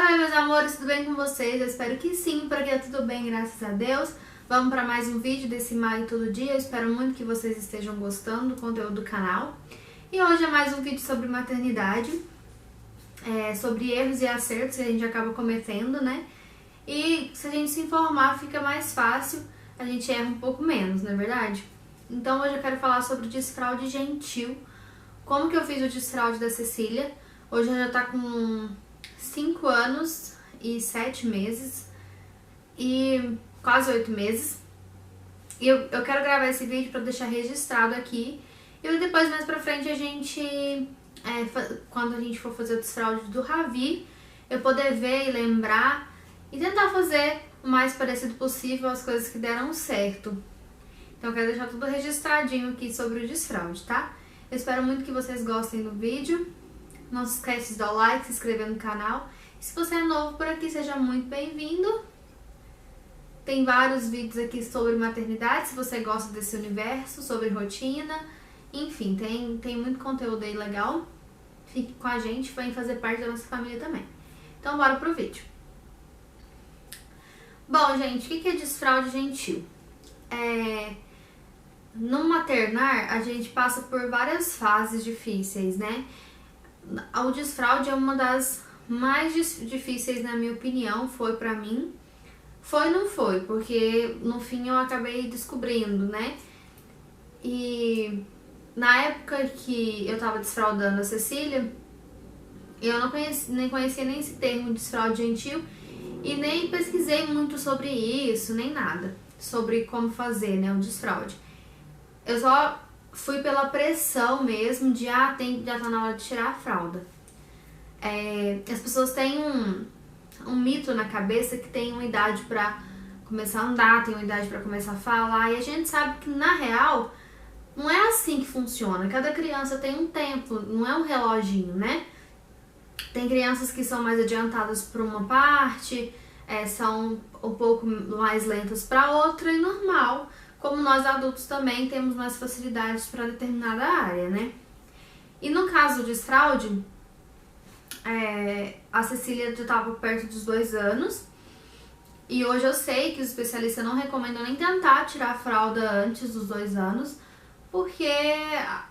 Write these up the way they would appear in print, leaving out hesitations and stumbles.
Oi, meus amores, tudo bem com vocês? Eu espero que sim, por aqui tá tudo bem, graças a Deus. Vamos para mais um vídeo desse Maio Todo Dia. Eu espero muito que vocês estejam gostando do conteúdo do canal. E hoje é mais um vídeo sobre maternidade, sobre erros e acertos que a gente acaba cometendo, né? E se a gente se informar, fica mais fácil, a gente erra um pouco menos, não é verdade? Então hoje eu quero falar sobre desfraude gentil, como que eu fiz o desfraude da Cecília. Hoje ela já tá com 5 anos e 7 meses e quase 8 meses. E eu quero gravar esse vídeo para deixar registrado aqui. E depois, mais pra frente, a gente, quando a gente for fazer o desfraude do Ravi, eu poder ver e lembrar e tentar fazer o mais parecido possível as coisas que deram certo. Então eu quero deixar tudo registradinho aqui sobre o desfraude, tá? Eu espero muito que vocês gostem do vídeo. Não se esquece de dar o like, se inscrever no canal. E se você é novo por aqui, seja muito bem-vindo. Tem vários vídeos aqui sobre maternidade, se você gosta desse universo, sobre rotina. Enfim, tem muito conteúdo aí legal. Fique com a gente, vem fazer parte da nossa família também. Então bora pro vídeo. Bom, gente, o que é desfraude gentil? No maternar, a gente passa por várias fases difíceis, né? O desfraude é uma das mais difíceis, na minha opinião, foi pra mim. Foi e não foi, porque no fim eu acabei descobrindo, né? E na época que eu tava desfraudando a Cecília, eu não conhecia nem esse termo desfraude gentil e nem pesquisei muito sobre isso, nem nada, sobre como fazer, né, o desfraude. Eu só fui pela pressão mesmo de, já tá na hora de tirar a fralda. As pessoas têm um mito na cabeça que tem uma idade pra começar a andar, tem uma idade pra começar a falar, e a gente sabe que na real não é assim que funciona. Cada criança tem um tempo, não é um reloginho, né? Tem crianças que são mais adiantadas por uma parte, são um pouco mais lentas para outra, e normal. Como nós adultos também temos mais facilidades para determinada área, né? E no caso do desfraude, a Cecília já estava perto dos 2 anos. E hoje eu sei que os especialistas não recomendam nem tentar tirar a fralda antes dos 2 anos, porque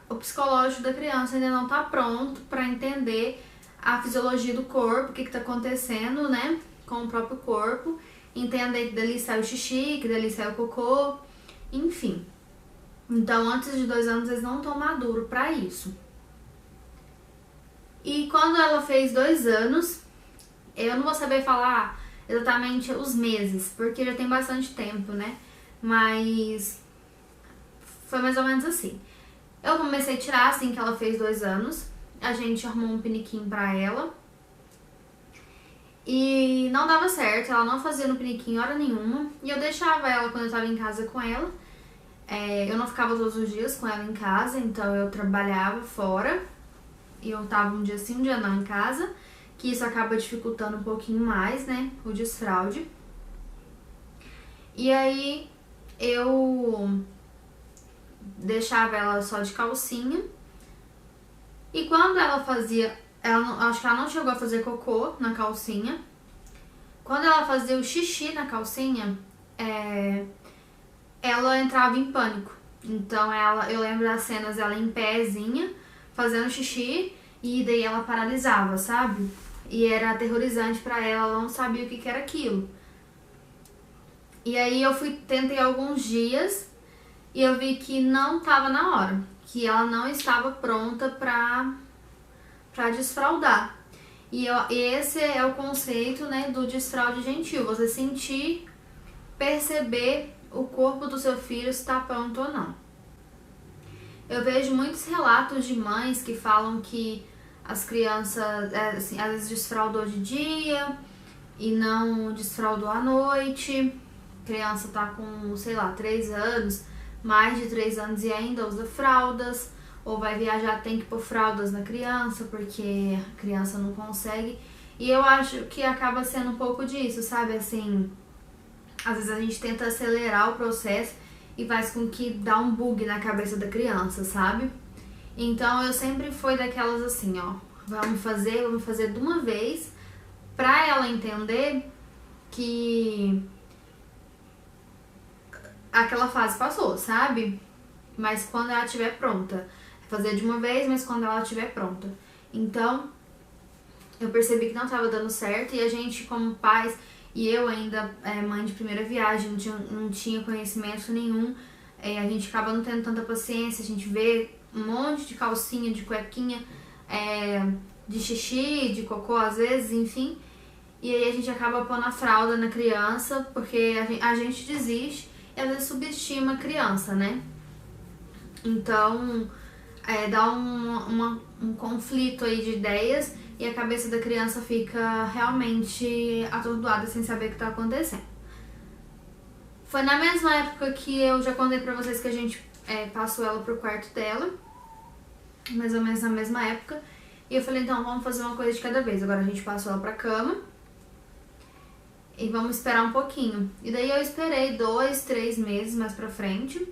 o psicológico da criança ainda não está pronto para entender a fisiologia do corpo, o que está acontecendo, né, com o próprio corpo, entender que dali sai o xixi, que dali sai o cocô, enfim. Então, antes de 2 anos, eles não estão maduros para isso. E quando ela fez 2 anos, eu não vou saber falar exatamente os meses, porque já tem bastante tempo, né? Mas foi mais ou menos assim. Eu comecei a tirar assim que ela fez 2 anos. A gente arrumou um piniquinho pra ela. E não dava certo, ela não fazia no piniquinho hora nenhuma. E eu deixava ela quando eu tava em casa com ela. Eu não ficava todos os dias com ela em casa, então eu trabalhava fora. E eu tava um dia sim, um dia não em casa. Que isso acaba dificultando um pouquinho mais, né, o desfraude. E aí eu deixava ela só de calcinha. E quando ela fazia, acho que ela não chegou a fazer cocô na calcinha. Quando ela fazia o xixi na calcinha, ela entrava em pânico. Então eu lembro das cenas dela em pézinha, fazendo xixi, e daí ela paralisava, sabe? E era aterrorizante pra ela, ela não sabia o que era aquilo. E aí eu tentei alguns dias e eu vi que não tava na hora, que ela não estava pronta pra desfraudar. E esse é o conceito, né, do desfraude gentil, você sentir, perceber o corpo do seu filho se está pronto ou não. Eu vejo muitos relatos de mães que falam que as crianças, assim, às vezes desfraudou de dia e não desfraudou à noite. A criança tá com, sei lá, 3 anos, mais de 3 anos e ainda usa fraldas, ou vai viajar, tem que pôr fraldas na criança porque a criança não consegue. E eu acho que acaba sendo um pouco disso, sabe? Assim, às vezes a gente tenta acelerar o processo e faz com que dá um bug na cabeça da criança, sabe? Então eu sempre fui daquelas assim, ó, vamos fazer de uma vez, pra ela entender que aquela fase passou, sabe? Mas quando ela estiver pronta. Fazer de uma vez, mas quando ela estiver pronta. Então, eu percebi que não estava dando certo e a gente, como pais, e eu ainda, mãe de primeira viagem, não tinha conhecimento nenhum, a gente acaba não tendo tanta paciência, a gente vê um monte de calcinha, de cuequinha, de xixi, de cocô às vezes, enfim, e aí a gente acaba pondo a fralda na criança, porque a gente desiste e às vezes subestima a criança, né? Então, dá um conflito aí de ideias e a cabeça da criança fica realmente atordoada sem saber o que está acontecendo. Foi na mesma época que eu já contei pra vocês que a gente passou ela pro quarto dela, mais ou menos na mesma época, e eu falei, então vamos fazer uma coisa de cada vez. Agora a gente passou ela pra cama e vamos esperar um pouquinho. E daí eu esperei 2, 3 meses mais pra frente.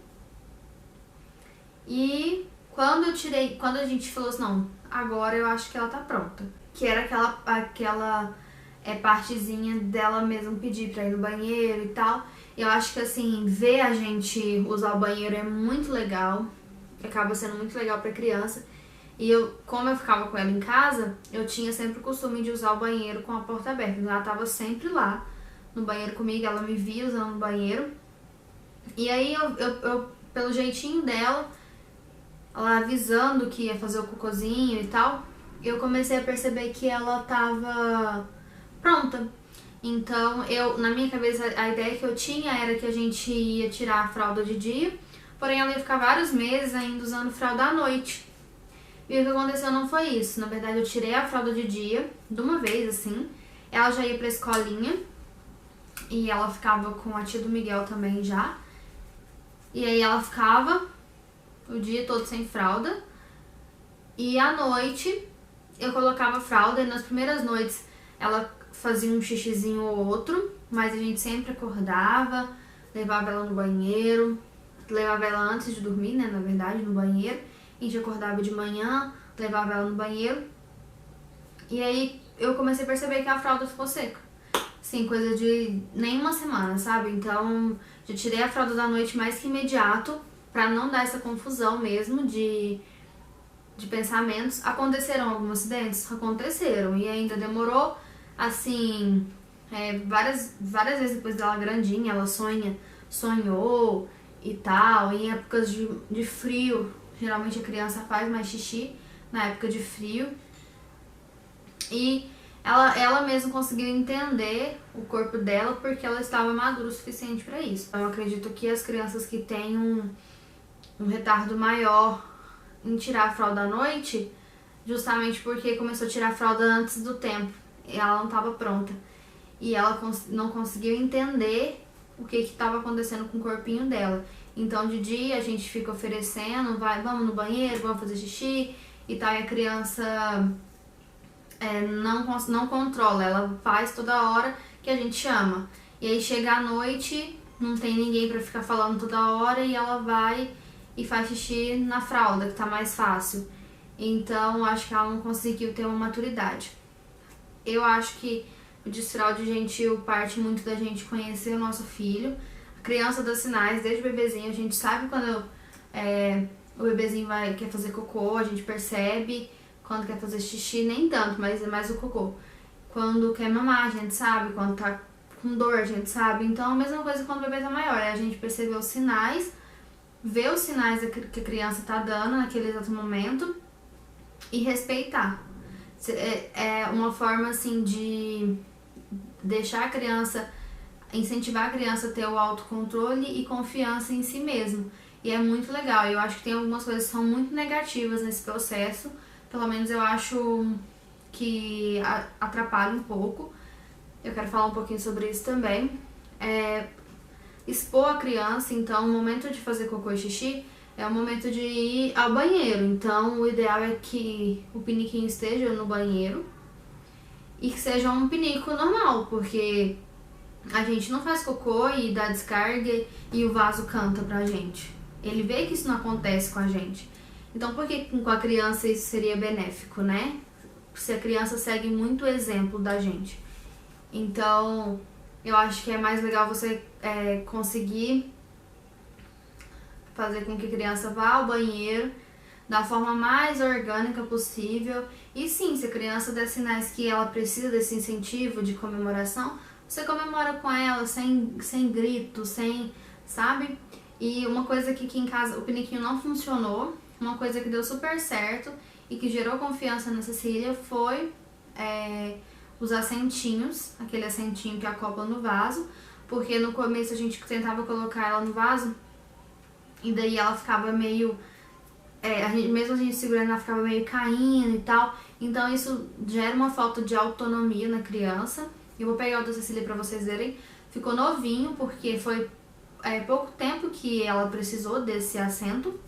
E quando a gente falou assim, não, agora eu acho que ela tá pronta. Que era aquela partezinha dela mesmo pedir pra ir no banheiro e tal. Eu acho que assim, ver a gente usar o banheiro é muito legal. Acaba sendo muito legal pra criança. E como eu ficava com ela em casa, eu tinha sempre o costume de usar o banheiro com a porta aberta. Então ela tava sempre lá no banheiro comigo, ela me via usando o banheiro. E aí eu pelo jeitinho dela, ela avisando que ia fazer o cocôzinho e tal, eu comecei a perceber que ela tava pronta. Então, na minha cabeça, a ideia que eu tinha era que a gente ia tirar a fralda de dia, porém ela ia ficar vários meses ainda usando fralda à noite. E o que aconteceu não foi isso. Na verdade, eu tirei a fralda de dia, de uma vez, assim. Ela já ia pra escolinha, e ela ficava com a tia do Miguel também já. E aí ela ficava o dia todo sem fralda, e à noite eu colocava fralda, e nas primeiras noites ela fazia um xixizinho ou outro, mas a gente sempre acordava, levava ela no banheiro, levava ela antes de dormir, né, na verdade, no banheiro, a gente acordava de manhã, levava ela no banheiro, e aí eu comecei a perceber que a fralda ficou seca, assim, coisa de nem uma semana, sabe? Então já tirei a fralda da noite mais que imediato, pra não dar essa confusão mesmo de pensamentos. Aconteceram alguns acidentes? Aconteceram. E ainda demorou, assim, várias vezes depois dela grandinha, ela sonhou e tal. Em épocas de frio, geralmente a criança faz mais xixi na época de frio. E ela mesma conseguiu entender o corpo dela porque ela estava madura o suficiente pra isso. Então eu acredito que as crianças que têm um retardo maior em tirar a fralda à noite, justamente porque começou a tirar a fralda antes do tempo, e ela não estava pronta. E ela não conseguiu entender o que estava acontecendo com o corpinho dela. Então de dia a gente fica oferecendo, vamos no banheiro, vamos fazer xixi e tal, e a criança não controla, ela faz toda hora que a gente chama. E aí chega à noite, não tem ninguém pra ficar falando toda hora, e ela vai e faz xixi na fralda, que tá mais fácil. Então, acho que ela não conseguiu ter uma maturidade. Eu acho que o desfraude gentil parte muito da gente conhecer o nosso filho. A criança dá sinais, desde o bebezinho, a gente sabe quando o bebezinho quer fazer cocô, a gente percebe. Quando quer fazer xixi, nem tanto, mas é mais o cocô. Quando quer mamar, a gente sabe. Quando tá com dor, a gente sabe. Então, a mesma coisa quando o bebê tá maior, a gente perceber os sinais, ver os sinais que a criança tá dando naquele exato momento e respeitar. É uma forma, assim, de deixar a criança, incentivar a criança a ter o autocontrole e confiança em si mesmo. E é muito legal. Eu acho que tem algumas coisas que são muito negativas nesse processo. Pelo menos eu acho que atrapalha um pouco. Eu quero falar um pouquinho sobre isso também. Expor a criança, então, o momento de fazer cocô e xixi é o momento de ir ao banheiro. Então, o ideal é que o piniquinho esteja no banheiro e que seja um pinico normal, porque a gente não faz cocô e dá descarga e o vaso canta pra gente. Ele vê que isso não acontece com a gente. Então, por que com a criança isso seria benéfico, né? Se a criança segue muito o exemplo da gente. Então, eu acho que é mais legal você conseguir fazer com que a criança vá ao banheiro da forma mais orgânica possível. E sim, se a criança der sinais que ela precisa desse incentivo de comemoração, você comemora com ela sem grito, sabe? E uma coisa que aqui em casa o piniquinho não funcionou, uma coisa que deu super certo e que gerou confiança na Cecília foi os assentinhos, aquele assentinho que acopla no vaso, porque no começo a gente tentava colocar ela no vaso e daí ela ficava meio, mesmo a gente segurando, ela ficava meio caindo e tal, então isso gera uma falta de autonomia na criança. Eu vou pegar o da Cecília pra vocês verem, ficou novinho porque foi pouco tempo que ela precisou desse assento,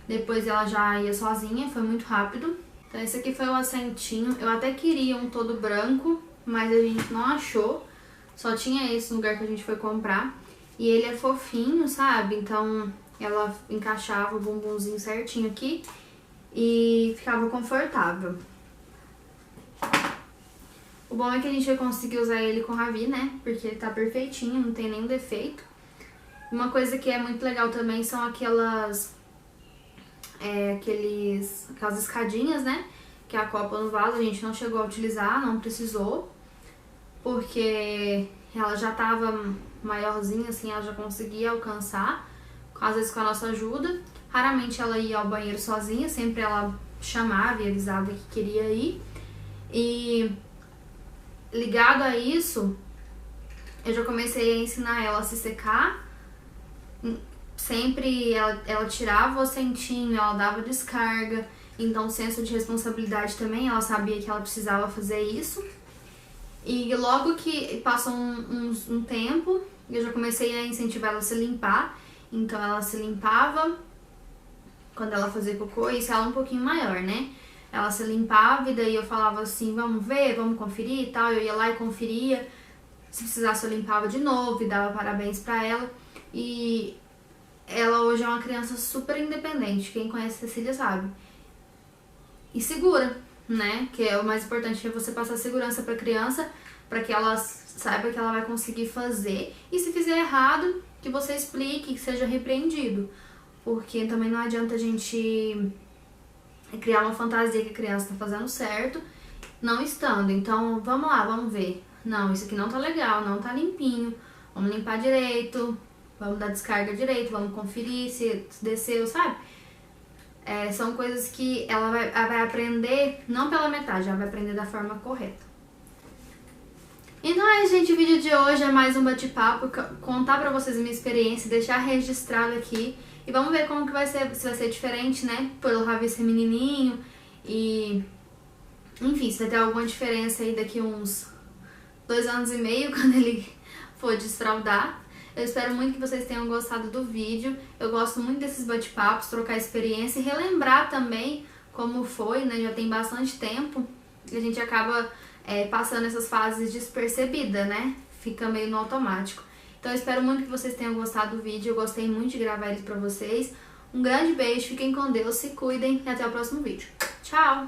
depois ela já ia sozinha, foi muito rápido. Então esse aqui foi o assentinho, eu até queria um todo branco, mas a gente não achou, só tinha esse no lugar que a gente foi comprar. E ele é fofinho, sabe? Então ela encaixava o bumbumzinho certinho aqui e ficava confortável. O bom é que a gente vai conseguir usar ele com o Ravi, né? Porque ele tá perfeitinho, não tem nenhum defeito. Uma coisa que é muito legal também são aquelas escadinhas, né? Que acoplam no vaso. A gente não chegou a utilizar, não precisou, porque ela já tava maiorzinha, assim, ela já conseguia alcançar, às vezes com a nossa ajuda. Raramente ela ia ao banheiro sozinha, sempre ela chamava e avisava que queria ir. E ligado a isso, eu já comecei a ensinar ela a se secar. Sempre ela tirava o assentinho, ela dava descarga, então senso de responsabilidade também, ela sabia que ela precisava fazer isso. E logo que passou um tempo, eu já comecei a incentivar ela a se limpar, então ela se limpava quando ela fazia cocô, isso ela um pouquinho maior, né? Ela se limpava e daí eu falava assim, vamos ver, vamos conferir e tal, eu ia lá e conferia, se precisasse eu limpava de novo e dava parabéns pra ela. E ela hoje é uma criança super independente, quem conhece a Cecília sabe. E segura, né? Que é o mais importante, é você passar segurança pra criança, pra que ela saiba que ela vai conseguir fazer. E se fizer errado, que você explique, que seja repreendido. Porque também não adianta a gente criar uma fantasia que a criança tá fazendo certo, não estando. Então, vamos lá, vamos ver. Não, isso aqui não tá legal, não tá limpinho. Vamos limpar direito. Vamos dar descarga direito, vamos conferir se desceu, sabe? São coisas que ela vai aprender, não pela metade, ela vai aprender da forma correta. Então gente, o vídeo de hoje é mais um bate-papo, contar pra vocês a minha experiência, deixar registrado aqui. E vamos ver como que vai ser, se vai ser diferente, né? Pelo Ravi ser menininho e... Enfim, se vai ter alguma diferença aí daqui uns 2 anos e meio, quando ele for desfraldar. Eu espero muito que vocês tenham gostado do vídeo. Eu gosto muito desses bate-papos, trocar experiência e relembrar também como foi, né? Já tem bastante tempo e a gente acaba passando essas fases despercebida, né? Fica meio no automático. Então eu espero muito que vocês tenham gostado do vídeo. Eu gostei muito de gravar ele pra vocês. Um grande beijo, fiquem com Deus, se cuidem e até o próximo vídeo. Tchau!